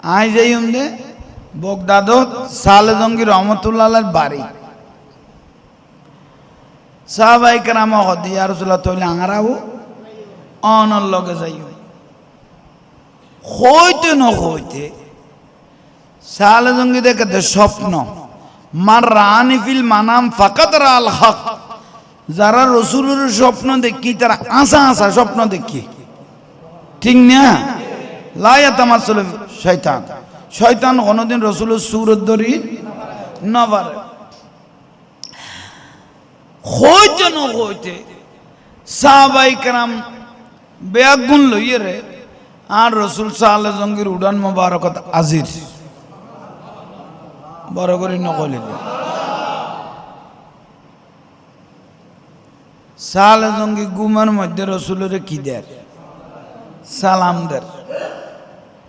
I যাই দে বগদাদত সালে জঙ্গি রহমতুল্লাহ বাড়ি সাহাবাই কেরাম হদি ইয়া রাসূলুল্লাহ তইলে আঙারাও অনর লগে যাই হইতে সালে জঙ্গি দেখে স্বপ্ন মার রানি ফিল মানাম ফাকাত রাল হক যারা রসুলের স্বপ্ন দেখি তারা আশা আশা স্বপ্ন দেখি ঠিক না লায়া তামাসুল শয়তান শয়তান কোনদিন রসুলের সুরত ধরি না পারে হইতে সাহাবাই কেরাম বেয়াগুন লইয়ে রে আর রসুল সালে জঙ্গির উড়ান মোবারকত আজির বড় করে নকলিল সালে জঙ্গি গুমের মধ্যে রসুলের কি দেয় সালাম দের